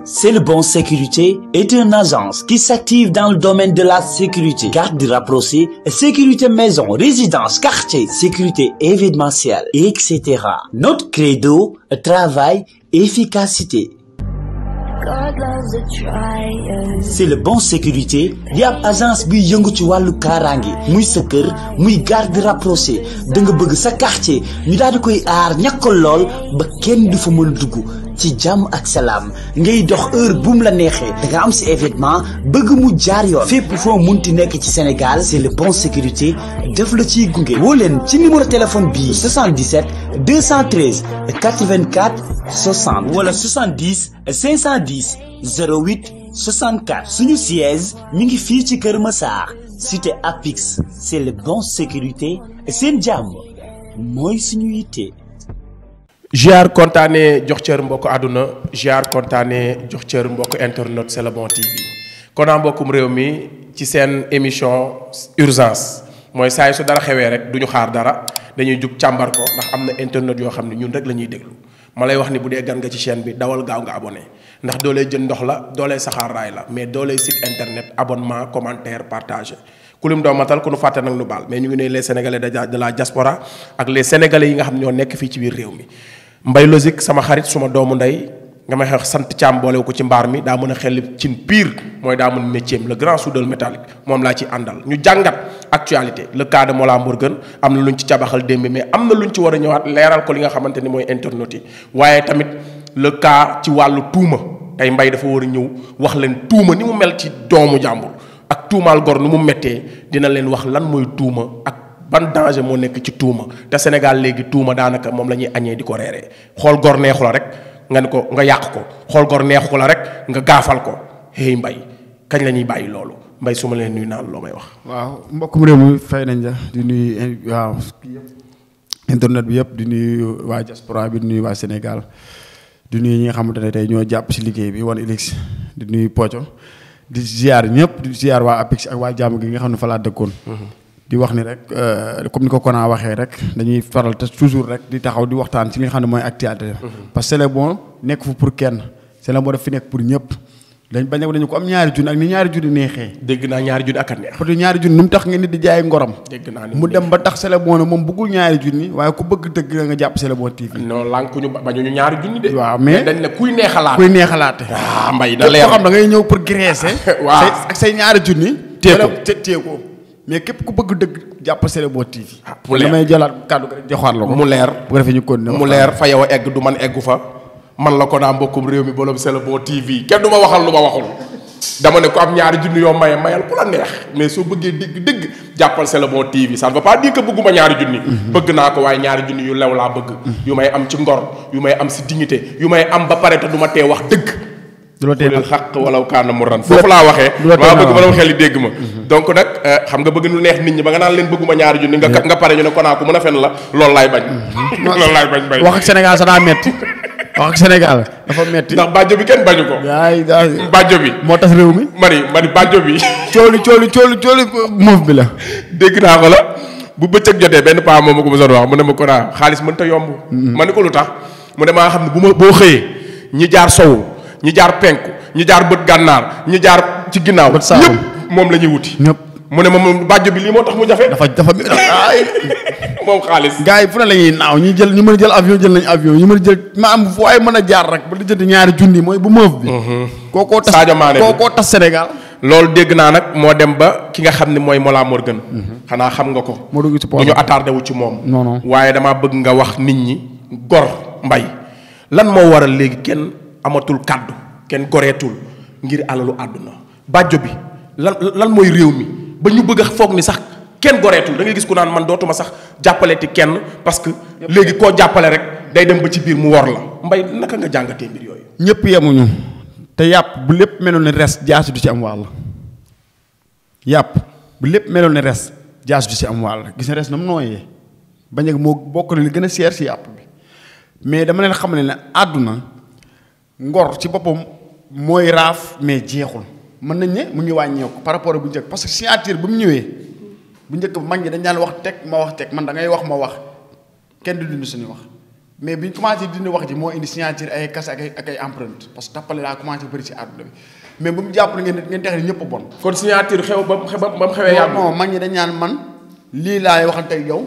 C'est le Bon Sécurité est une agence qui s'active dans le domaine de la sécurité, garde rapprochée, sécurité maison, résidence, quartier, sécurité événementielle, etc. Notre credo, travail, efficacité. C'est le Bon Sécurité di ab agence bi yëngu ci wàllu kaaraange muy sa kër muy garde rapproché da nga bëgg sa quartier ñu daal di koy aar ñàkkal lool ba kenn du fa mën dugg ci jàmm ak salaam ngay dox heure bu mu la neexee da nga am si événement bëgg mu jaar yoon fépp foo munti nekk ci Sénégal c'est le Bon Sécurité def la ciy gunge woo leen ci numéro téléphone bii 77 213 84 60 wala 70 510 08 64 suñu siège mi ngi fii ci Kër Massar cité Apix c'est le Bon Sécurité seen jàmm mooy suñu yitte. ziar kontaane jox cër mbokk àdduna ziar kontaane jox cër mbokk internet c'est le Bon TV kon mbokkum réew mi ci seen émission urgence mooy saa su dara xewee rek duñu xaar dara dañuy jug càmbar ko ndax am na internet yoo xam ne ñun rek la ñuy déglu ma lay wax ni bu dee gan nga ci chaîne bi dawal gaaw nga abonné ndax doo lay jën ndox la doo lay saxaar raay la mais doo lay site internet abonnement commentaire partagé ku lim doo matal ku nu fàtte nag nu baal mais ñu ngi ne les sénégalais de la diaspora ak les sénégalais yi nga xam ñoo nekk fii ci biir réew mi. Mbay Logique sama xarit suma doomu ndey nga may wax sant Thiam boolewu ko ci mbaar mi daa mën a xel cin pire mooy daa mën métier le grand soudeur métallique moom laa ci àndal ñu jàngat actualité le cas de Mollah Morgun am na luñ ci cabaxal démb mais am na luñ ci war a ñëwaat leeral ko li nga xamante ni mooy internet yi waaye tamit le cas ci wàllu tuuma tey Mbay dafa war a ñëw wax leen tuuma ni mu mel ci doomu jàmbur ak tuumaal gor ni mu méttee dina leen wax lan mooy tuuma ak ban danger moo nekk ci tuuma te Sénégal léegi tuuma daanaka moom la ñuy añee di ko reeree xool gor neexu la rek nga ne ko nga yàq ko xool gor neexu la rek nga gaafal ko hey Mbay kañ la ñuy bàyyi loolu Mbay su ma leen nuyu naan loo may wax. waaw mbokkum réew mi fay nañ la di nuyu waaw internet bi yëpp di nuyu waa diaspora bi di nuyu waa Sénégal di nuyu ñi nga xamante ne tey ñoo jàpp si liggéey bi 1xBet di nuyu Poco di ziar ñëpp di ziar waa Apix ak waa jàmm gi nga xam ne fa laa dëkkoon. di wax ni rek comme ni ko Kona waxee rek dañuy faral te toujours rek di taxaw di waxtaan ci li nga xam ne mooy actualité. parce que c'est le bon nekk fu pour kenn c'est le bon daf fi nekk pour ñëpp dañ bañ a dañu ko am ñaari junni ak ni ñaari junni neexee. dégg naa ñaari junni ak a neex. parce que ñaari junni nu mu tax nga nit di jaay ngoram. dégg naa mu dem ba tax c'est le bon moom bëggul ñaari junni waaye ku bëgg dëgg nga jàpp c'est le bon TV. non lànkuñu bañuñu ñaari junni de. waaw mais dañ ne kuy neexalaate. kuy neexalaate. ah Mbay da leer koo xam da ngay ñëw pour graisser. waaw ak say ñaari junni. téye ko mais képp ku bëgg dëgg jàpp c'est le Bon TV. mu leer damay jëlaat kàddu gi rek joxaat la ko. mu leer bu ko defee ñu continuer mu leer fa yow a egg du man eggu fa man la ko naa mbokkum réew mi bolom c'est le Bon TV kenn du ma waxal lu ma waxul dama ne ko am ñaari junni yoo maye mayal ku la neex mais soo bëggee dëgg jàppal c'est le Bon TV ça ne veut pas dire que bëgguma ñaari junni. bëgg naa ko waaye ñaari junni yu lew laa bëgg. yu may am ci ngor yu may am si dignité yu may am ba pare te du ma tee wax dëgg. du la tee xaq wala kaana mu ran foofu laa waxee. maa bëgg ba xel yi dégg ma. donc nag xam nga bëgg nu neex nit ñi ba nga naan leen bëgguma ñaari junni nga pare ñu ne Kona ku mën a fen la loolu laay bañ. loolu laay bañ bay wax ak Sénégal sax daa metti wax ak Sénégal dafa metti ndax bàjjo bi kenn bañu ko. bàjjo bi moo tas réew mi. mari bàjjo bi. cooli moof bi la. dégg naa ko la bu bëccëg jotee benn paa moom ma ko mosoon wax mu ne ma Kona xaalis mënta yomb. ma ne ko lu tax mu ne maa xam ne boo xëyee ñi jaar sowu ñi jaar penku ñi jaar bët gànnaar ñi jaar ci ginnaaw. ñëpp moom la ñuy wuti. ñëpp mu ne ma moom bàjjo bi lii moo tax mu jafe. dafa moom xaalis. gars yi fu ne la ñuy naaw ñu mën a jël avion jël nañ avion ñu mën a jël ma am fu ay mën a jaar rek ba di jënd ñaari junni mooy bu meuf bi. kookoo tas Sadio Mané kookoo tas Sénégal. loolu dégg naa nag moo dem ba ki nga xam ne mooy Mollah Morgun. xanaa xam nga ko. moo dugg ci bu ñu attardé wu ci moom. non waaye damaa bëgg nga wax nit ñi gor Mbay lan moo waral léegi kenn amatul kàddu kenn goreetul ngir alalu àdduna bàjjo bi lan mooy réew mi ba ñu bëgg a foog ni sax kenn goreetul da ngay gis ku naan man dootuma sax jàppaleeti kenn parce que léegi koo jàppale rek day dem ba ci biir mu wor la Mbay naka nga jàngatee mbir yooyu. ñëpp yemuñu te yàpp bu lépp meloon ne res jaasi du ci am wàll yàpp bu lépp meloon ne res jaasi du ci am wàll gis na res na mu nooyee bañ a moo bokk na li gën a seer si yàpp bi mais dama leen xam ne àdduna ngor ci boppam mooy raaf mais jeexul mën nañ ne mu ngi wàññeeku par rapport bu njëkk parce que signature bu mu ñëwee bu njëkk mag ñi dañ daan wax teg ma wax teg man da ngay wax ma wax kenn du dund suñu wax mais biñ commencé dindi wax ji moo indi signature ay kase ak ay empreinte parce que tappale laa commencé bëri ci àdduna bi mais bu mu jàpp ne ngeen tax ñëpp a bon. kon signature xew ba mu xewee yàgg. non mag ñi dañ ñaan man lii laay waxante ak yow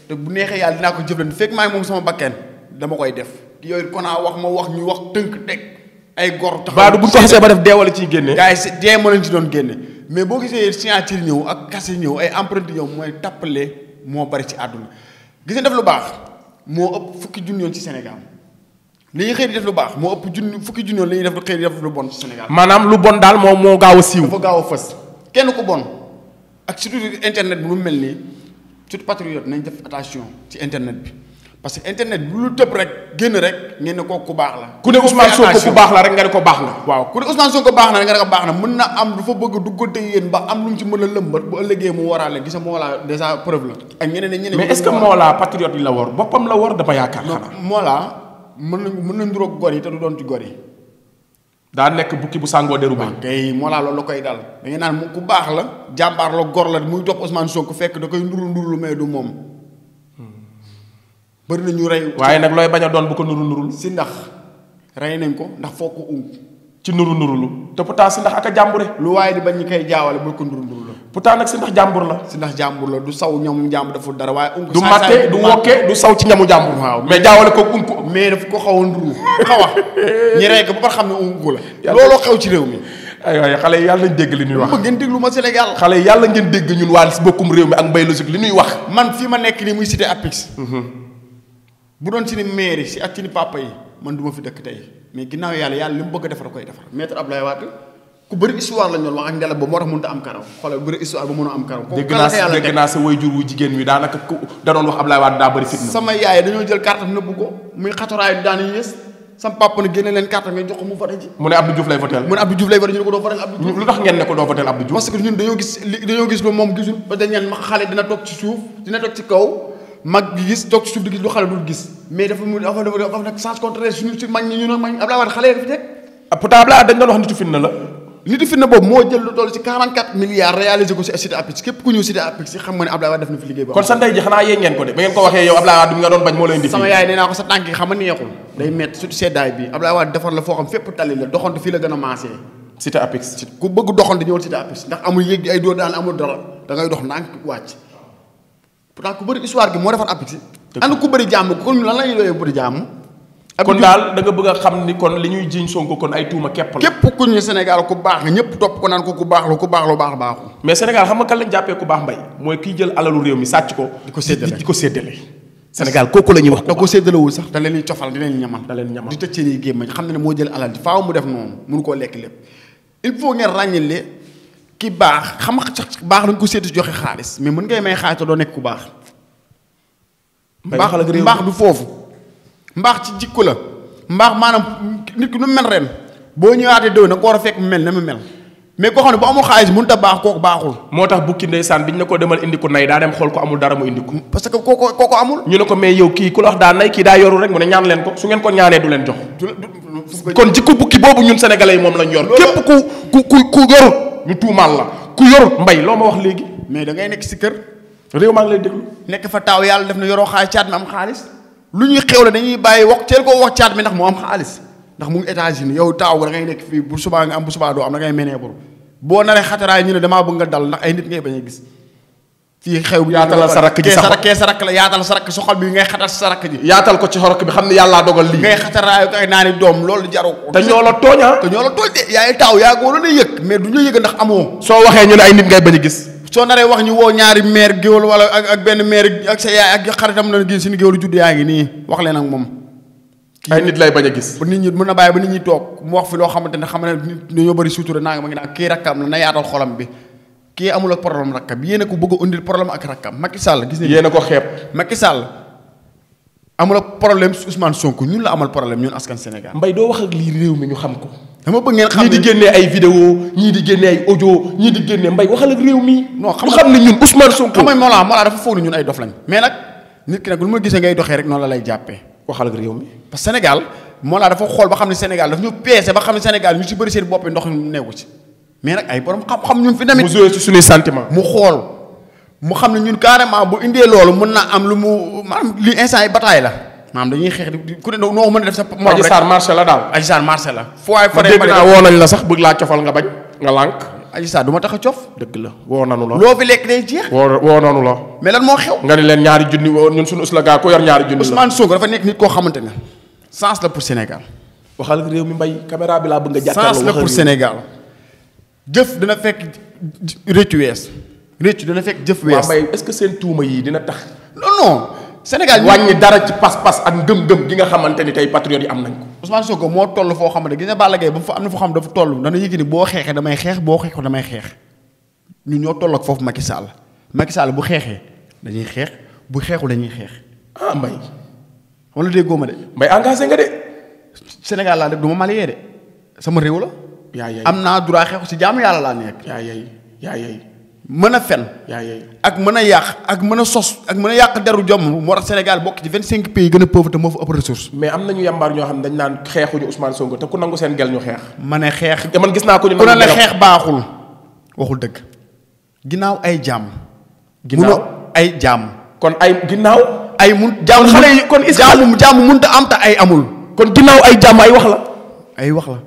te bu neexee yàlla dinaa ko jëflante fekk maa ngi moom sama bakkeen dama koy def yooyu kon naa wax ma wax ñu wax tënk teg ay gor. taxaw baadu bu ñu ko xasee ba def dee wala ciy génne. gars yi dee moo leen ci doon génne mais boo gisee signature ñëw ak kase ñëw ay empreinte ñëw mooy tappale moo bari ci àdduna gis nga def lu baax moo ëpp fukki junni yoon ci Sénégal li ñuy xëy di def lu baax moo ëpp fukki junni yoon li ñuy def xëy di def lu bon ci Sénégal. maanaam lu bon daal moo gaaw a siiw. dafa gaaw a fës kenn ku bon ak surtout internet bi lu mel nii surtout patriote nañ def attention ci internet bi parce que internet bi lu tëb rek génn rek ngeen ne kooku ku baax la. ku ne Ousmane Sonko ku baax la rek nga ne ko baax na. waaw ku ne Ousmane Sonko baax na rek nga ne ko baax na mën na am dafa bëgg duggante yéen ba am lu mu ci mën a lëmbat bu ëllëgee mu waraale gis nga Mollah déjà preuve la. ak ñeneen mais est-ce que Mollah patriote yi la war boppam la war dama yaakaar. xanaa Mollah mën na nduroog gor yi te du doon ci gor yi. daa nekk bukki bu sàngoo deru bay. kay Mollah loolu la koy dal da ngeen naan ku baax la jàmbaar la gor la muy topp Ousmane Sonko fekk da koy ndurul mais du moom. bëri na ñu rey. waaye nag looy bañ a doon bu ko nurul. si ndax rey nañ ko ndax foo ko ci nurulu te pourtant si ndax ak a jàmbure. lu waaye di bañ ñi koy jaawale bul ko nurul la. pourtant nag si ndax jàmbur la. si ndax jàmbur la du saw ñamu jàmbur deful dara waaye. du matte du wokke du saw ci ñamu jàmbur. waaw mais jaawale ko mais daf ko xaw a nduru xaw a ñi rey ko ba xam ne unku la. looloo xew ci réew mi. aywa xale yi yàlla nañ dégg li ñuy wax. ngeen déglu ma Sénégal. xale yi yàlla ngeen dégg ñun waa si bokkum réew mi ak mbay logique li ñuy wax. man fii ma nekk nii muy cité Apix. bu doon ci ni mairie si ak ci ni papa yi man du ma fi dëkk tey mais ginnaaw yàlla li mu bëgg a defar koy defar maître Abdoulaye Wade ku bëri histoire la ñu doon wax ak ngelaw ba moo tax mënut a am karaw xoolal bëri histoire ba mën a am karaw. dégg naa sa waajur wu jigéen wi daanaka da doon wax Abdoulaye Wade daa bëri fitna. sama yaay dañoo jël carte nëbbu ko muy xataraayu daan yées sama papa ne génne leen carte nga jox ko mu voté ji. mu ne Abdou Diouf lay voté. mu ne Abdou Diouf lay voté ñu ne ko doo voté Abdou Diouf. lu tax ngeen ne ko doo voté Abdou Diouf. parce que ñun dañoo gis lu moom gisul ba dañ ñaan ma xale dina toog ci suuf dina toog ci kaw mag gi gis toog ci suuf di gis lu xale dul gis mais dafa nekk sens contraire suñu si mag ñi ñu ne mag Abdoulaye Wade xale yi dafa teg. pourtant Abdoulaye Wade dañ doon wax nitu fitna la. nitu fitna boobu moo jël lu toll ci 44 milliards réalisé ko si cité Apix képp ku ñëw cité Apix si xam nga ne Abdoulaye Wade def na fi liggéey boobu. kon sa ndey ji xanaa yee ngeen ko de ba ngeen ko waxee yow Abdoulaye Wade mi nga doon bañ moo lay indi. sama yaay nee naa ko sa tànk yi xam nga neexul day métti surtout seddaay bi Abdoulaye Wade defar la foo xam fépp tali la doxantu fii la gën a maasee. cité Apix. ku bëgg doxantu ñëwal cité Apix ndax amul yéeg di ay dóor daan amul dara da ngay dox ndànk wàcc pourtant ku bëri histoire gi moo defar Apix. ànd ku bëri jàmm kon lan la ñuy doyee bëri jàmm. kon daal da nga bëgg a xam ni kon li ñuy jiiñ Sonko kon ay tuuma képp la. képp ku ñu Sénégal ku baax nga ñëpp topp ko naan ko ku baax lu baax baaxul. mais Sénégal xam nga kan lañ jàppee ku baax mbay mooy kiy jël alalu réew mi sàcc ko. di ko séddale Sénégal kooku la ñuy wax. da ko séddalewul sax da leen di cofal di leen ñamal. di tëj seen i gémmañ xam na ne moo jël alal ji faaw mu def noonu mënu koo lekk lépp il faut ngeen ràññale ki baax xam nga sax baax dañ ko sédd joxe xaalis mais mën ngay may xaalis te doo nekk ku baax. mbaax du foofu mbaax ci jikko la mbaax maanaam nit ki nu mel ren boo ñëwaatee déw na ko war a fekk mu mel na mu mel mais koo xam ne bu amul xaalis mënut a baax kooku baaxul. moo tax bukki ndeysaan biñ ne ko demal indi ko nay daa dem xool ko amul dara mu indi ko. parce que kooku amul. ñu ne ko mais yow kii ku la wax daa nay kii daa yorul rek mu ne ñaan leen ko su ngeen ko ñaanee du leen jox. kon jikko bukki boobu ñun sénégalais yi moom lañ yor. képp ku yorul ñu tuumaal la ku yorul mbay loo ma wax léegi. mais da ngay nekk si kër. réew maa ngi lay déglu. nekk fa taaw yàlla def na yoroo xaalis caat mi am xaalis lu ñuy xewle dañuy bàyyi wax teel koo wax caat mi ndax mu am xaalis ndax mu ngi États-Unis yow taaw da ngay nekk fii bu subaa nga am bu subaa doo am da ngay menee bor boo naree xataraay ñu ne damaa bëgg nga dal ndax ay nit ngay bañ a gis fii xew. yaatalal sa rakk ji sa rakk la yaatal sa rakk soxal bi ngay xatal sa rakk ji. yaatal ko ci xorok bi xam ne yàllaa dogal lii. ngay xataraayu ay naani doom loolu jaru ko. te ñoo la tooñ te ñoo la tooñ de yaay taaw yaa ko waroon a yëg mais du ñu yëg ndax amoo. soo waxee ñu ne ay nit ngay bañ a gis. soo naree wax ñu woo ñaari maire géwél wala ak benn maire ak sa yaay ak xaritam na gis suñu géwélu judd yaa ngi nii wax leen ak moom. ay nit lay bañ a gis. ba nit ñi mën na bàyyi ba nit ñi toog mu wax fi loo xamante ne xam ne dañoo bëri sutura naa nga ma ngi naan kii rakkam la na yaatal xolam bi kii amul ak problème rakkam yéen a ko bëgg a indil problème ak rakkam Macky Sall gis nañu. yéen a ko xeeb. Macky Sall amul ak problème Ousmane Sonko ñun la amal problème ñun askan Sénégal. mbay doo wax ak lii réew mi ñu xam ko. dama bëgg ngeen xam ñii di génnee ay vidéo ñii di génnee ay audio ñii di génnee mbay waxal ak réew mi. non xam ne ñun Ousmane Sonko. xam nga Mollah dafa foog ne ñun ay dof lañ. mais nag nit ki nag lu ma gisee ngay doxee rek noonu la lay jàppee. waxal ak réew mi. parce que Sénégal Mollah dafa xool ba xam ne Sénégal daf ñu peese ba xam ne Sénégal ñu ci bëri seen bopp ndox ñu neeku ci mais nag ay borom xam-xam ñun fi tamit. mu joué ci suñuy sentiment. mu xool mu xam ne ñun carrément bu indee loolu mën naa am lu mu maanaam li instant yi bataille la maanaam dañuy xeex di ku ne noo mën a def sa morom Adji rek Sarr marché la daal. Adji Sarr marché la fu waay ma dégg naa woo nañ la sax bëgg laa cofal nga bañ nga lànk. Adji Sarr du ma tax a cof dëgg la woo nanu la. loo fi lekk day jeex woo nanu la. mais lan moo xew nga ni leen ñaari junni ñun suñu slogan ko yor ñaari junni la. Ousmane Sonko dafa nekk nit koo xamante ne sens la pour Sénégal waxal ak réew mi mbay caméra bi laa bëgg nga jàkkaarloo. sens la pour Sénégal jëf dina fekk réccu wees réccu dina fekk jëf wees. waaw mbay est-ce que seen tuuma yi dina tax. non Sénégal wàññi dara ci pas-pas ak ngëm-ngëm gi nga xamante ni tey patriotes yi am nañ ko. Ousmane Sonko moo toll foo xamante gis nga Balla Gaye ba fa am na foo xam dafa toll dana yëg ni boo xeexee damay xeex boo xeexee damay xeex ñun ñoo toll ak foofu Macky Sall bu xeexee dañuy xeex bu xeexul dañuy xeex. ah mbay. wala déggoo ma de. mbay engagé nga de. Sénégal laa def du ma maliyee de sama réew la. yaa yey am naa droit xeexu si jaamu yàlla laa nekk. yaa yey mën a fen. yaa yey ak mën a yàq ak mën a sos ak mën a yàq deru jomm moo tax Sénégal bokk ci 25 pays gën a pauvre te moo fa ëpp ressource. mais am nañu yambaar ñoo xam ne dañ naan xeexuñu Ousmane Sonko te ku nangu seen gel ñu xeex. ma ne xeex. te man gis naa ko ñu ku ne la xeex baaxul waxul dëgg. ginnaaw ay jàmm. ginnaaw ay jàmm. kon ay ginnaaw. ay mun jàmm xale yi kon is jàmm mënut a am te ay amul. kon ginnaaw ay jàmm ay wax la. ay wax la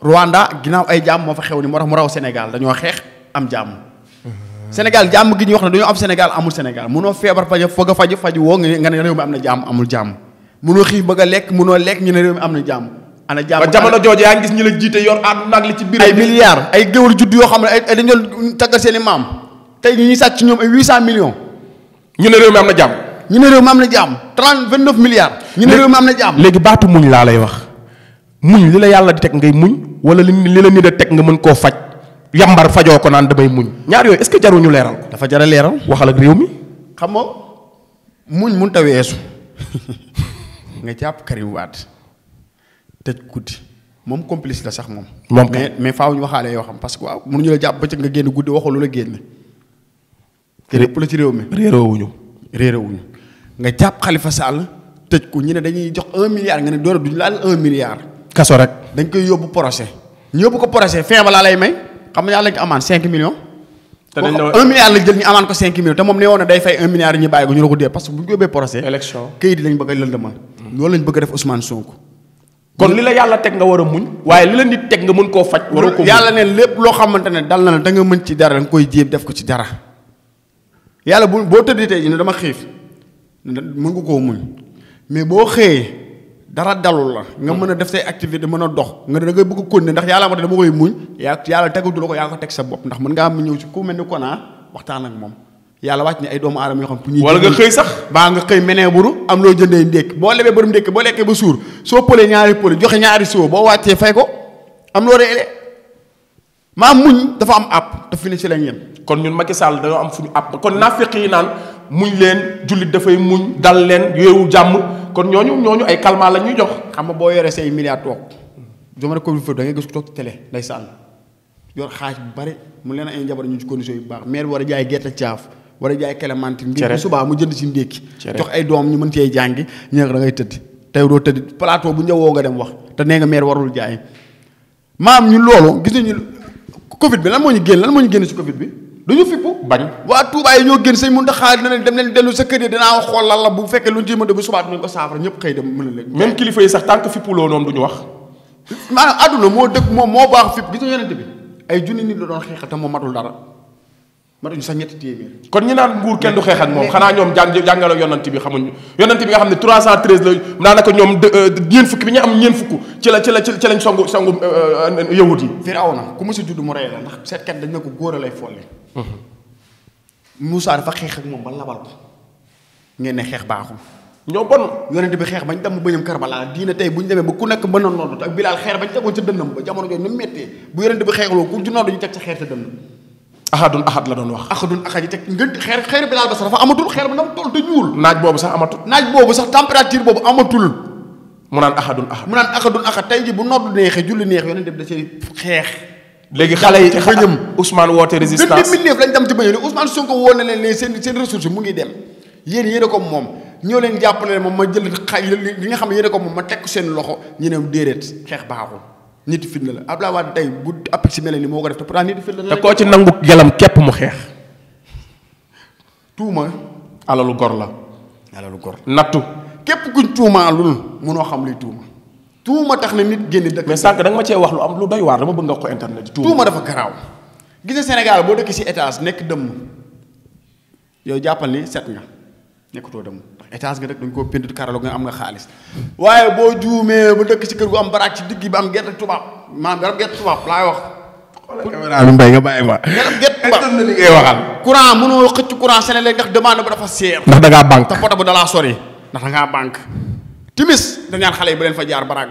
Rwanda ginnaaw ay jàmm moo fa xew ni moo tax mu raw Sénégal dañoo xeex am jàmm. Sénégal jàmm gi ñuy wax ne dañoo am Sénégal amul Sénégal mënoo feebar foog a faju woo nga ne réew mi am na jàmm amul jàmm mënoo xiif bëgg a lekk mënoo lekk ñu ne réew mi am na jàmm. ana jàmm ba jamono jooju yaa ngi gis ñi la jiite yor àdduna ak li ci biir. ay milliards ay géwél judd yoo xam ne ay dañu doon taggal seen i maam tey ñu ñuy sàcc ci ñoom ay 800 millions. ñu ne réew mi am na jàmm. ñu ne réew mi am na jàmm 29 milliards. ñu ne réew mi am na jàmm. léegi baatu muñ laa lay wax muñ li la yàlla di teg ngay muñ wala li la nit a teg nga mën koo faj yambar fajoo ko naan damay muñ ñaar yooyu est-ce que jaruñu leeral ko. dafa jar a leeral. waxal ak réew mi. xam nga muñ mënut a weesu nga jàpp Karim Wade tëj guddi moom complice la sax moom. mais faaw ñu waxaale yoo xam parce que waaw mënuñu la jàpp bëccëg nga génn guddi waxul lu la génne. lépp la ci réew mi. réeroowuñu nga jàpp Khalifa Sall tëj ko ñu ne dañuy jox 1 milliard nga ne doora duñu laal 1 milliard. kaso rek. dañ koy yóbbu procès. ñu yóbbu ko procès fin ba laa lay may xam nga yàlla lañ ko amaan 5 millions. te dañ ne 1 milliard la jël ñu amaan ko 5 millions te moom ne woon na day fay 1 milliard yi ñu bàyyi ko ñu la ko dee parce que bu ñu ko yóbbee procès. élection kayit yi lañ bëgg a lëndëmal. loolu lañ bëgg a def Ousmane Sonko. kon li la yàlla teg nga war a muñ. waaye li la nit teg nga mën koo faj. waroo ko muñ yàlla ne lépp loo xamante ne dal na la da nga mën ci dara da nga koy jéem def ko ci dara. yàlla boo tëddee tey jii ne dama xiif mën nga koo muñ mais boo xëyee dara dalul la nga mën a def say activité mën a dox nga da ngay bëgg a continuer ndax yàlla ma dama koy muñ yàlla tegatu la ko yaa ko teg sa bopp ndax mën ngaa am ñëw ci ku mel ni Kona waxtaan ak moom yàlla wàcc ne ay doomu aadama yoo xam pour ñuy wala nga xëy sax baa nga xëy menee buru am loo jëndee ndékki boo lebee borom ndékki boo lekkee ba suur soo pëlee ñaari pële joxe ñaari soo boo wàccee fay ko am loo reele maa muñ dafa am àpp te fi ne ci lañ yem kon ñun Macky Sall dañoo am fu ñu àpp kon naafeq yi naan muñ leen jullit dafay muñ dal leen yooyu jàmm kon ñooñu ay calmant la ñuy jox. xam nga boo yoree say milliards toog jamono Covid foofu da ngay gis ko toog ci télé day sànn yor xaaj bu bari mu leen ay njaboot ñu ci condition yu baax maire war a jaay gerte caaf war a jaay clémentine ngir bu subaa mu jënd ci ndékki jox ay doom ñu mën cee jàngi ñu ne da ngay tëdd tey doo tëdd plateau bu njëwoo nga dem wax te nee nga maire warul jaay maam ñu loolu gis nañu Covid bi lan moo ñu génn ci Covid bi dañu fippu bañ waa Touba yi ñoo génn sëñ mun taxaar na leen dem leen dellu sa kër yi dinaa xool lan la bu fekkee lu ñu ciy mën a bu subaat nañ ko saafara ñëpp xëy dem mën a leen même kilifa yi sax tant que fippuloo noonu duñu wax maanaam àdduna moo dëkk moom moo baax fipp gis nga yonente bi ay junni nit la doon xeexal te moom matul dara matuñu sax ñetti téeméer kon ñi naan nguur kenn du xeex ak moom xanaa ñoom jàngaloo yonante bi xamuñ yonante bi nga xam ne 313 la daanaka ñoom ñeen fukki bi ñu am ñeen fukk ci lañ songu yahut yi Firawna ku mësa judd mu rey la ndax seetkat dañ ne ko góor a lay folli Moussa dafa xeex ak moom ba labal ko ngeen ne xeex baaxul ñoo bon yonente bi xeex bañ dem bëñam Karbala diina tey bu ñu demee ba ku nekk mën a nodd ak Bilaal xeer bañ tegoon ca dënnam ba jamono jooju ni mu méttee bu yonente bi xeexloo ku ci nodd ñu teg ca xeer ca dënn ahadun ahad la doon wax ahadun ahad yi teg ngën xeer Bilaal ba sax dafa amatul xeer ba nam toll te ñuul naaj boobu sax amatul naaj boobu sax température boobu amatul mu naan ahadun ahad mu naan ahadun ahad tey ji bu nodd neexee julli neex yonente bi da cee xeex léegi xale yi Ousmane woote résistance mindeef lañ dem ci bëñam Ousmane Sonko woo na leen seen ressource mu ngi dem yéen a ko moom ñoo leen jàppale moom ma jël xay li nga xam ne yéen a ko moom ma teg seen loxo ñu ne déedéet xeex baaxul nit fitna la Abdoulaye Wade tey bu appi si mel ni moo ko def te pourtant nit fitna la te koo ci nangu gelam képp mu xeex tuuma alalu gor la alalu gor nattu képp kuñ tuumaalul mënoo xam luy tuuma tax na nit génn dëkk. mais sànq da nga ma cee wax lu am lu doy waar dama bëgg nga wax ko internet. tuuma dafa garaaw. gis nga Sénégal boo dëkk si étage nekk dëmm yow jàppal ni set nga nekkatoo dëmm ndax étage nga dëkk dañ koo peinture karalo nga am nga xaalis waaye boo juumee ba dëkk si kër gu am baraak ci digg bi am gerte tubaab maanaam garab gerte tubaab laay wax. caméra bi mbay nga bàyyi ma. garab gerte tubaab li ngay waxal. courant mënoo xëcc courant Sénégal ndax demande ba dafa seer. ndax da ngaa banque. te poto bu dalaa sori ndax da ngaa banque. timis dañaan xale yi bu leen fa jaar baraag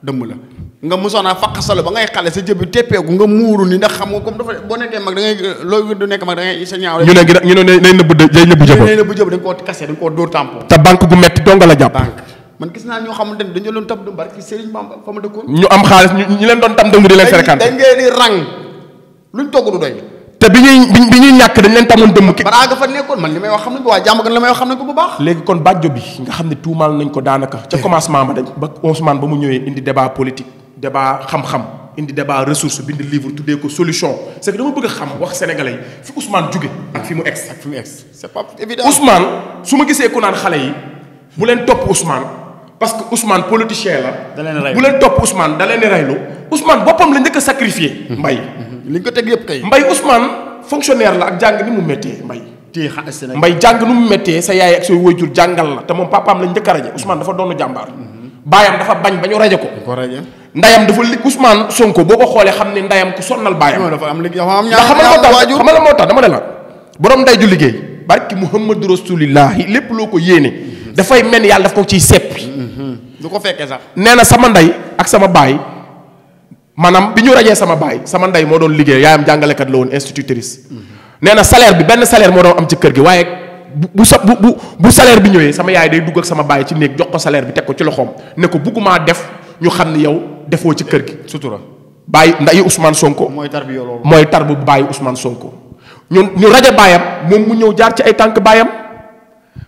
dëmm la nga mosoon a faqasalu ba ngay xale sa jëbi teppeeku nga muuru ni ndax xam nga comme dafa boo nekkee mag da ngay loo du nekk mag da ngay sa ñaaw ñu ne nay nëbb day nëbb jëba nay nëbb jëba dañ koo kase dañ koo dóor tampon te banque gu metti donga la jàpp banque man gis naa ñoo xamante ne dañu doon tab du barki Serigne Bamba fa ma dëkkoon ñu am xaalis ñu leen doon tam dëngu di leen fréquenté dañ ngeen di rang luñ togg du doy te bi ñuy ñàkk dañ leen tamoon dëmm ki baraa nga fa nekkoon man li may wax xam nañ ko waa jàmm gan li may wax xam nañ ko bu baax léegi kon bàjjo bi nga xam ne tuumaal nañ ko daanaka ca commencement ba dañ ba Ousmane ba mu ñëwee indi débat politique débat xam-xam indi débat ressource bind livre tuddee ko solution c'est que dama bëgg a xam wax sénégalais yi fi Ousmane jóge ak fi mu ex c'est pas évident Ousmane su ma gisee ku naan xale yi bu leen topp Ousmane parce que Ousmane politicien la bu leen topp Ousmane da leen di reylu Ousmane boppam la njëkk a sacrifié mbay li ñu ko teg yëpp kay mbay Ousmane fonctionnaire la ak jàng ni mu méttee mbay jàng ni mu méttee sa yaay ak say waajur jàngal la te moom papaam la njëkk a raje Ousmane dafa doonu jàmbaar baayam dafa bañ ba ñu raje ko ndayam dafa li Ousmane Sonko boo ko xoolee xam ne ndayam ku sonnal baayam dafa am liggéey dafa am ndax xam nga moo tax dama ne la borom nday ju liggéey barki Muhammadu Rasulillahi lépp loo ko yéene dafay mel ni yàlla daf ko ciy seppi du ko fekkee sax nee na sama nday ak sama baay maanaam bi ñu rajee sama baay sama nday moo doon liggéey yaayam jàngalekat la woon institutrice nee na salaire bi benn salaire moo doon am ci kër gi waaye bu salaire bi ñëwee sama yaay day dugg ak sama baay ci néeg jox ko salaire bi teg ko ci loxoom ne ko buggumaa def ñu xam ni yow defoo ci kër gi sutura bàyyi ndayi Ousmane Sonko mooy tar bu bàyyi Ousmane Sonko ñu rajo baayam moom mu ñëw jaar ci ay tànk baayam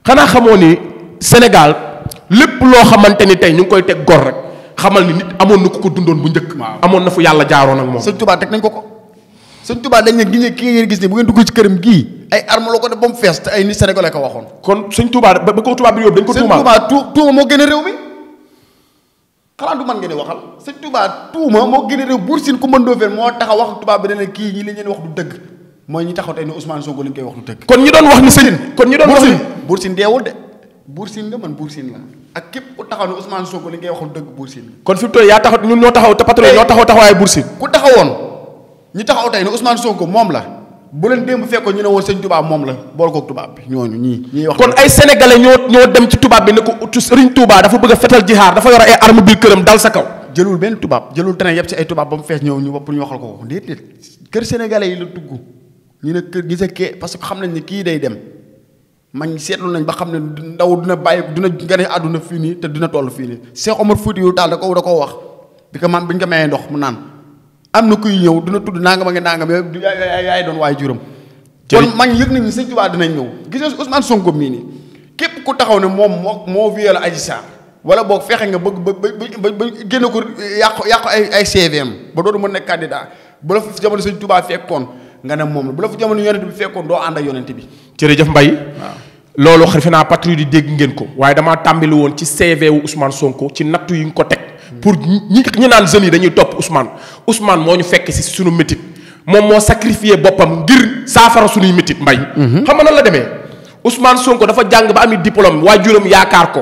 xanaa xamoo ni Sénégal lépp loo xamante ni tey ñu ngi koy teg gor rek xamal ni nit amoon na ku ko dundoon bu njëkk amoon na fu yàlla jaaroon ak moom sëñ Touba teg nañ ko sëñ Touba dañ ne gi ki ngeen gis ni bu ngeen dugg ci këram gii ay arme la ko def ba mu fees te ay nit sénégalais ko waxoon kon sëñ Touba ba ko Touba bi yóbbu dañ ko tuumaal sëñ Touba tuuma moo gën a réew mi xanaa du man ngeen di waxal sëñ Touba tuuma moo gën a réew Buur Sine ku mën doo fen moo taxaw wax tubaab bi ne kii ñi li ngeen wax du dëgg mooy ñi taxaw tey ni Ousmane Sonko li ñu koy wax du dëgg kon ñi doon wax ni sëñ kon ñi doon wax ni Buur Sine deewul de Buur Sine la man Buur Sine la ak képp ku taxaw ni Ousmane Sonko li ñu koy wax du dëgg Buur Sine kon fi mu toll yaa taxaw ñun ñoo taxaw te patron ñoo taxaw taxawaayu Buur Sine ku taxawoon ñi taxaw tey ni Ousmane Sonko moom la bu leen démb fekkoon ñu ne woon sëñ tubaab moom la bool koog tubaab bi ñooñu ñii wax. kon ay sénégalais ñoo dem ci tubaab bi ne ko sëriñ Touba dafa bëgg a fetal jihaar dafa yor ay arme biir këram dal sa kaw. jëlul benn tubaab jëlul train yëpp si ay tubaab ba mu fees ñëw ñu pour ñu waxal ko ko déedéet kër sénégalais yi la tugg ñu ne kër gi sa kee parce que xam nañ ne kii day dem man seetlu nañ ba xam ne ndaw dina bàyyi dina gane àdduna fii nii te dina toll fii nii Cheikh Omar Foutiyou Tall da koo wax bi ko man bi ñu ko mayee ndox mu naan. am na kuy ñëw dina tudd nangam ak nangam yaay doon waaye juróom. kon man yëg nañu sëñ Tuubaa dinañ ñëw gis nga Ousmane Sonko mii nii képp ku taxaw ne moom moo violé Adji Sarr wala boog fexe nga bëgg ba génne ko yàqu ay CVM ba dootu mën nekk candidat bu la fi jamono sëñ Tuubaa fekkoon nga ne moom la bu la fi jamono yonent bi fekkoon doo ànd ak yonent bi. jërëjëf Mbaye. waaw loolu xarife naa patrouille di dégg ngeen ko waaye damaa tàmbali woon ci CV wu Ousmane Sonko ci nattu yi nga ko teg. pour ñi naan jeunes yi dañuy topp Ousmane moo ñu fekk si suñu métit moom moo sacrifié boppam ngir saafara suñuy métit mbay. xam nga nan la demee Ousmane Sonko dafa jàng ba ami diplôme waajuram yaakaar ko.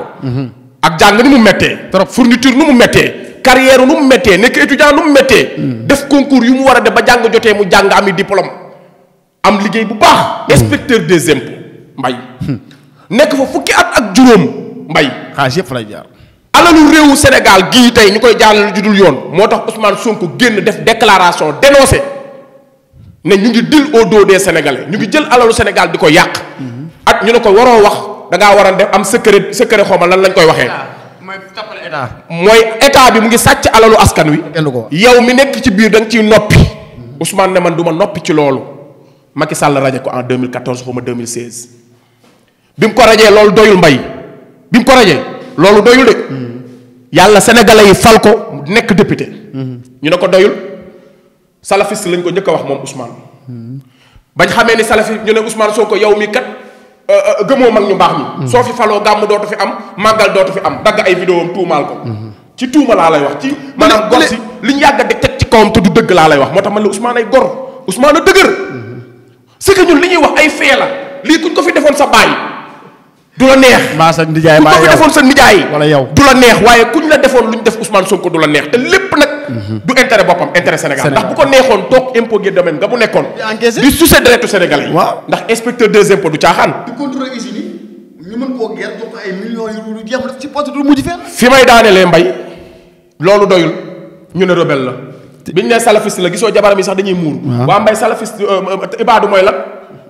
ak jàng ni mu méttee. trop fourniture nu mu méttee. carrière nu mu méttee nekk étudiant nu mu méttee. def concours yu mu war a def ba jàng jotee mu jàng ami diplôme am liggéey bu baax. inspecteur des impôts mbay. nekk fa fukki at ak juróom mbay. xaalis yëpp fa lay jaar. alalu réewu Sénégal gii tey ñu koy jàllale ju dul yoon moo tax Ousmane Sonko génn def déclaration dénoncé ne ñu ngi dil au dos des Sénégalais ñu ngi jël alalu Sénégal di ko yàq. ak ñu ne ko waroo wax da ngaa war a def am secret xawma lan lañ koy waxee. mooy tappale état. mooy état bi mu ngi sàcc alalu askan wi. yow mi nekk ci biir da nga ciy noppi. Ousmane ne man du ma noppi ci loolu. Macky Sall raje ko en 2014 xaw ma 2016 bi mu ko rajee loolu doyul mbay bi mu ko rajee. loolu doyul de yàlla sénégalais yi fal ko nekk député ñu ne ko doyul salafiste lañ ko njëkk a wax moom Ousmane bañ xamee ni salafiste ñu ne Ousmane Sonko yow mi kat gëmoo mag ñu baax ñi. soo fi faloo gàmm dootu fi am màggal dootu fi am dagg ay vidéo am tuumaal ko. ci tuuma laa lay wax ci. maanaam gor si li ñu yàgg a teg ci kawam te du dëgg laa lay wax moo tax man la Ousmane ay gor Ousmane a dëgër. c'est que ñun li ñuy wax ay fee la lii kuñ ko fi defoon sa baay du la neex. maa sa nijaay kuñ maa ko fi yow defoon sa nijaay. wala yow du la neex waaye kuñ la defoon lu ñu def Ousmane Sonko du la neex te lépp nag. du intérêt boppam intérêt Sénégal ndax bu ko neexoon toog impôt gi domaine nga bu nekkoon. di sucé deretu Sénégalais yi. waaw ndax inspecteur des impôts du caaxaan. di contrôler usine yi ñu mën koo ger jox ko ay millions yu jeex def ci poste du mujj fenn. fi may daanelee mbay loolu doyul ñu ne rebelle la. biñ ne salafiste la gisoo jabaram yi sax dañuy muur. waa mbay salafiste ibaadu mooy la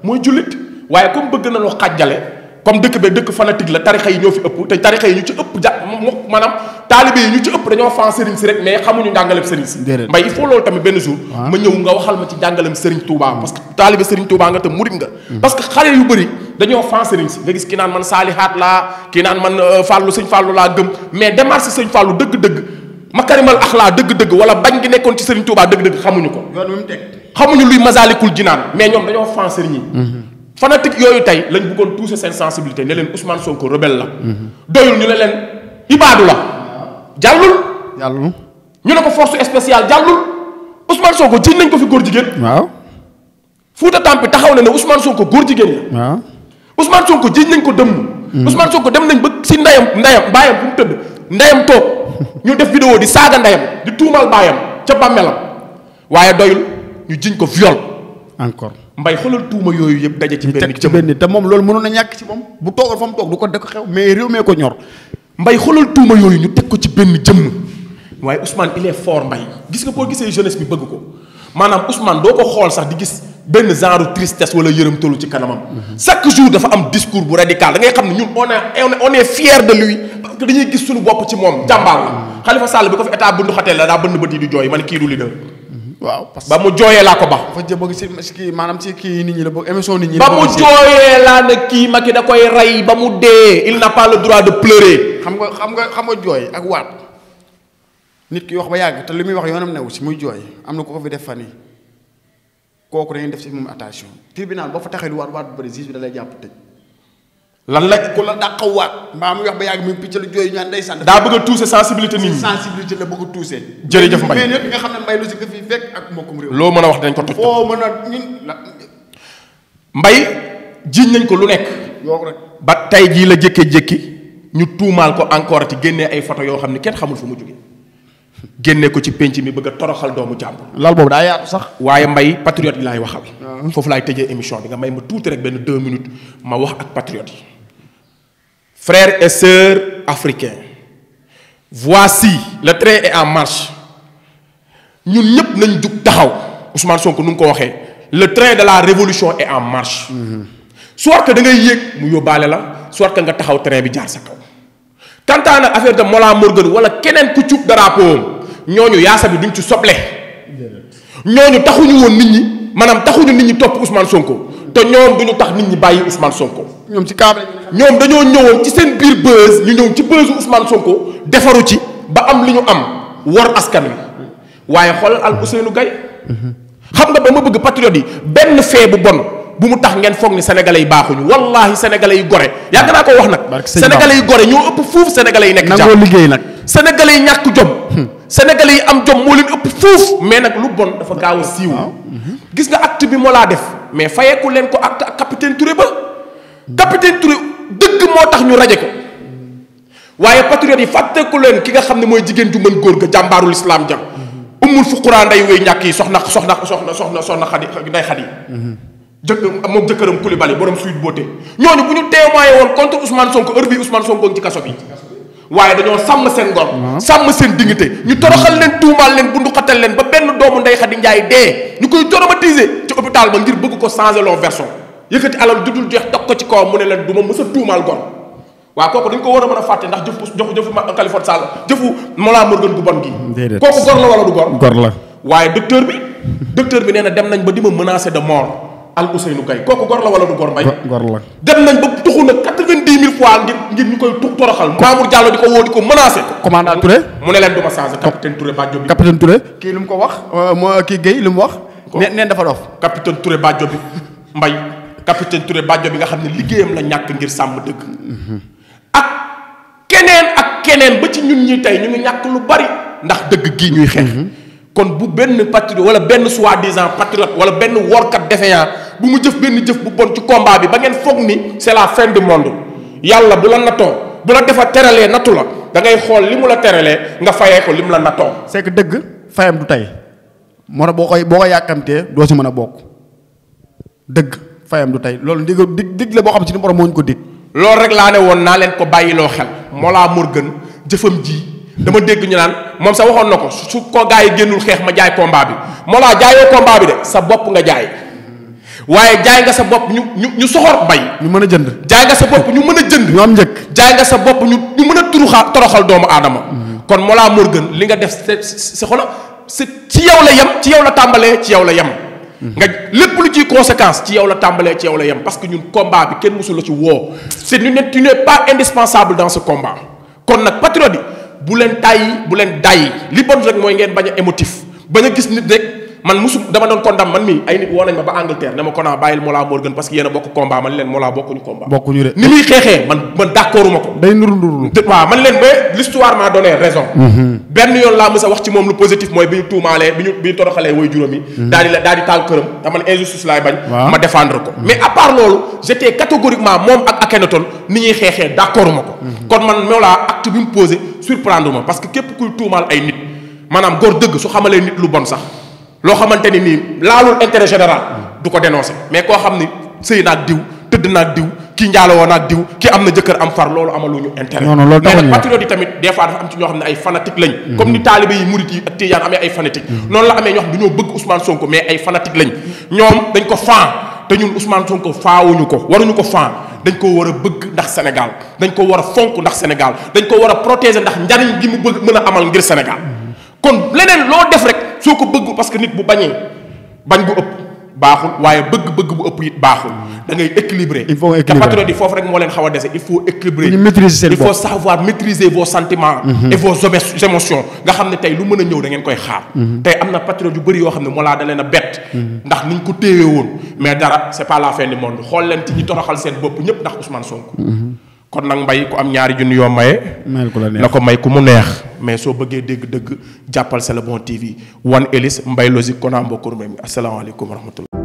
mooy jullit waaye comme bëgg na loo xàjjale comme dëkk be dëkk fanatique la tarixa yi ñoo fi ëpp te tarixa yi ñu ci ëpp maanaam taalibe yi ñu ci ëpp dañoo fan sëriñ si rek mais xamuñu njàngalem sëriñ si mbay il faut loolu tamit benn jour ma ñëw nga waxal ma ci njàngalem sëriñ Touba parce que taalibe sëriñ Touba nga te murit nga parce que xale yu bëri dañoo fan sëriñ si nga gis ki naan man saalihaat laa ki naan man fàllu sëñ fàllu laa gëm mais démarche sëñ fàllu dëgg-dëgg makarimal axlaa dëgg-dëgg wala bañ gi nekkoon ci sëriñ Touba dëgg-dëgg xamuñu ko xamuñu luy masalikul jinaan mais ñoom dañoo fan sëriñ yi fanatique yooyu tey lañ bëggoon toucher seen sensibilité ne leen Ousmane Sonko rebelle la doyul ñu ne leen ibaadu la jàllul ñu ne ko force spéciale jàllul Ousmane Sonko jiñ nañ ko fi góor jigéen waaw Fouta Tampi taxaw na ne Ousmane Sonko góor jigéen la waaw Ousmane Sonko jiñ nañ ko dëmm Ousmane Sonko dem nañ ba si ndeyam baayam fu mu tëdd ndeyam toog ñu def vidéo di saaga ndeyam di tuumal baayam ca bàmmeelam waaye doyul ñu jiñ ko viol encore mbay xoolal tuuma yooyu yëpp daje ci benn ci benn te moom loolu mënoon na ñàkk ci moom bu toogal fa mu toog du ko dëkk xew mais réew mee ko ñor mbay xoolal tuuma yooyu ñu teg ko ci benn jëmm waaye Ousmane il est fort mbay gis nga boo gisee jeunesse bi bëgg ko maanaam Ousmane doo ko xool sax di gis benn genre tristesse wala yërëm tollu ci kanamam chaque jour dafa am discours bu radical da ngay xam ne ñun on est fier de lui parce que dañuy gis suñu bopp ci moom jàmbaar la Khalifa Sall bi ko fi état bundu xatee la daa bënn bët yi di jooy ma ne kii du leader waaw parce que ba mu jooyee laa ko ba dafa jë bëgg si kii maanaam ci kii nit ñi la bëgg émission nit ñi ba mu jooyee laa ne kii Macky da koy rey ba mu dee il n'a pas le droit de pleurer xam nga jooy ak waat nit ki wax ba yàgg te li muy wax yoonam newu si muy jooy am na ko fi def fan yi kooku dañuy def si moom attention tribunal boo fa taxee du waat bu bëri juge bi da lay jàpp tëj lan la ku la dàqa waat mbaa muy wax ba yàgg muy picc la jooy ñaan day sant daa bëgg a toucher sensibilité nit ñi sensibilité la bëgg a toucher jërëjëf Mbaye mais nag nga xam ne Mbaye lu si nga fi fekk ak mbokkum réew loo mën a wax dañ ko toj foo mën a ñun Mbaye jiiñ nañ ko lu nekk yoo rek ba tey jii la jékkee-jékki ñu tuumaal ko encore ci génnee ay photo yoo xam ne kenn xamul fu mu jóge génnee ko ci penc mi bëgg a toroxal doomu jàmbur lal boobu daa yaatu sax waaye Mbaye patriote yi laay waxal foofu laay tëjee émission bi nga may ma tuuti rek benn 2 minutes ma wax ak patriote yi frères et sœurs africains voici le train est en marche ñun ñëpp nañ jug taxaw Ousmane Sonko nu mu ko waxee le train de la révolution est en marche soit que da ngay yéeg mu yóbbaale la soit que nga taxaw train bi jaar sa kaw quant à nag affaire de Mollah Morgun wala keneen ku cub drapeau ñooñu yaasa bi duñ ci soble ñooñu taxuñu woon nit ñi maanaam taxuñu nit ñi topp Ousmane Sonko te ñoom duñu tax nit ñi bàyyi Ousmane Sonko ñoom ci câble ñoom dañoo ñëwoon ci seen biir buzz ñu ñëw ci buzzu Ousmane Sonko defaru ci ba am li ñu am war askan wi waaye xoolal al Ousseynou Gaye xam nga ba ma bëgg patriote yi benn fee bu bon bu mu tax ngeen foog ni sénégalais yi baaxuñu wallahi sénégalais yi gore yàgg naa ko wax nag sénégalais yi gore ñoo ëpp fuuf sénégalais yi nekk nangoo liggéey nag sénégalais yi ñàkk jom sénégalais yi am jom moo leen ëpp fuuf mais nag lu bon dafa gaaw a siiw gis nga acte bi moo laa def mais fayeeku leen ko acte ak capitaine Touré ba capitaine Touré dëgg moo tax ñu raje ko waaye patriote yi fàtteeku leen ki nga xam ne mooy jigéen ju mën góor ga jàmbaarul islam ja ummul fuqura nday wéy ñàkk yi soxna xadi nday xadi moom jëkkëram Coulibaly borom suite beauté ñooñu bu ñu témoigné woon contre Ousmane Sonko heure bii Ousmane Sonko ngi ci kaso bi waaye dañoo sàmm seen ngor sàmm seen dignité ñu toroxal leen tuumaal leen bundu xatal leen ba benn doomu Ndeye Khady Ndiaye dee ñu koy traumatiser ci hôpital ba ngir bëgg ko changer leur version yëkkati alal judul jeex teg ko ci kawam mu ne leen du ma mës a tuumaal gor waaw kooku dañ ko war a mën a fàtte ndax jëfu Khalifa Sall jëfu Mollah Morgun gu bon gi kooku gor la wala du gor la waaye docteur bi nee na dem nañ ba di ma menacer de mort al Ousseynou Gaye kooku gor la wala du gor Mbaye gor la dem nañ ba tuxu na 90 000 fois ngir ñu koy toroxal Mamour Diallo di ko woo di ko menacé commandant Touré mu ne leen du ma changé capitaine Touré Badio bi capitaine Touré kii lu mu ko wax moo kii Guèye lu mu wax neen dafa dof capitaine Touré Badio bi Mbaye capitaine Touré Badio bi nga xam ne liggéeyam la ñàkk ngir sàmm dëgg. ak keneen ba ci ñun ñi tey ñu ngi ñàkk lu bari ndax dëgg gii ñuy xeex. kon bu benn patriote wala benn soi-disant patriote wala benn workat défaillant bu mu jëf benn jëf bu bon ci combat bi ba ngeen foog ni c'est la fin du monde yàlla bu la nattoo bu la defa teralee nattu la da ngay xool li mu la teralee nga fayee ko li mu la nattoo. c'est que dëgg fayam du tey moo tax boo ko yàkkamtee doo si mën a bokk dëgg fayam du tey loolu dig la boo xam si ni borom moo ñu ko dig. loolu rek laa ne woon naa leen ko bàyyiloo xel Mollah Morgun jëfam ji. dama dégg ñu naan moom sax waxoon na ko su ko gaa yi génnul xeex ma jaay combat bi Mollah jaayoo combat bi de sa bopp nga jaay waaye jaay nga sa bopp ñu soxor bay. ñu mën a jënd. jaay nga sa bopp ñu mën a jënd. ñu am njëkk. jaay nga sa bopp ñu mën a toroxal doomu aadama. kon Mollah Morgun li nga def sa xolo ci yow la yem ci yow la tàmbalee ci yow la yem. nga lépp lu ciy conséquence ci yow la tàmbalee ci yow la yem parce que ñun combat bi kenn mësul la ci woo tu n'es pas indispensable dans ce combat kon nag patriote yi bu leen tàyyi bu leen dàyyi li bon rek mooy ngeen bañ a émotif bañ a gis nit rek man dama doon condamné man mii ay nit woo nañ ma ba Angleterre ne ma ko naa bàyyil Mollah Morgun parce que yéen a bokk combat man leen Mollah bokkuñu combat. bokkuñu de ni muy xeexee man d'accorduma ko. day nuru. waaw man leen ba l'histoire m'a donné raison. benn yoon laa mës a wax ci moom lu positif mooy bi ñu tuumaalee bi ñu toroxalee way juróom yi. daal di taal këram te man injustice laay bañ. ma défendre ko. mais à part loolu j'étais catégoriquement moom ak Akhenaton ni ñuy xeexee d'accorduma ko. kon man Mollah acte bi mu posé surprendre ma parce que képp kuy tuumaal ay nit maanaam góor dëgg su xamalee nit lu bon sax. loo xamante ni nii laalul intérêt général du ko dénoncer mais koo xam ni sëy naag diw tëdd naag diw kii njaaloo naag diw kii am na jëkkër am far loolu amaluñu intérêt. non loolu mais nag patriote yi tamit des fois dafa am ci ñoo xam ne ay fanatique lañ. comme ni taalibe yi murit yi ak tijaan amee ay fanatique. noonu la amee ñoo xam dañoo bëgg Ousmane Sonko mais ay fanatique lañ ñoom dañ ko faan te ñun Ousmane Sonko faawuñu ko waruñu ko faan dañ ko war a bëgg ndax Sénégal dañ ko war a fonk ndax Sénégal dañ ko war a protéger ndax njariñ gi mu bëgg mën a amal ngir Sénégal kon leneen loo def rek soo ko bëgg parce que nit bu bañee bañ bu ëpp baaxul waaye bëgg bu ëpp it baaxul da ngay équilibrer. il faut équilibrer te patriote yi foofu rek moo leen xaw a dese il faut équilibrer. ñu maîtriser seen bopp il faut savoir maîtriser vos sentiments. et vos émotions nga xam ne tey lu mën a ñëw da ngeen koy xaar. tey am na patriote yu bëri yoo xam ne Mollah da leen a bett. ndax niñ ko téye woon mais dara c'est pas la fin du monde xool leen ci ñi toroxal seen bopp ñëpp ndax Ousmane Sonko. kon nag mbay ku am ñaari junni yoo maye. na ko may ku mu neex. mais soo bëggee dégg-dëgg jàppal C'est le bon TV One Ellis Mbaye Logique Kona mbokku mi asalaamaaleykum wa rahmatullah.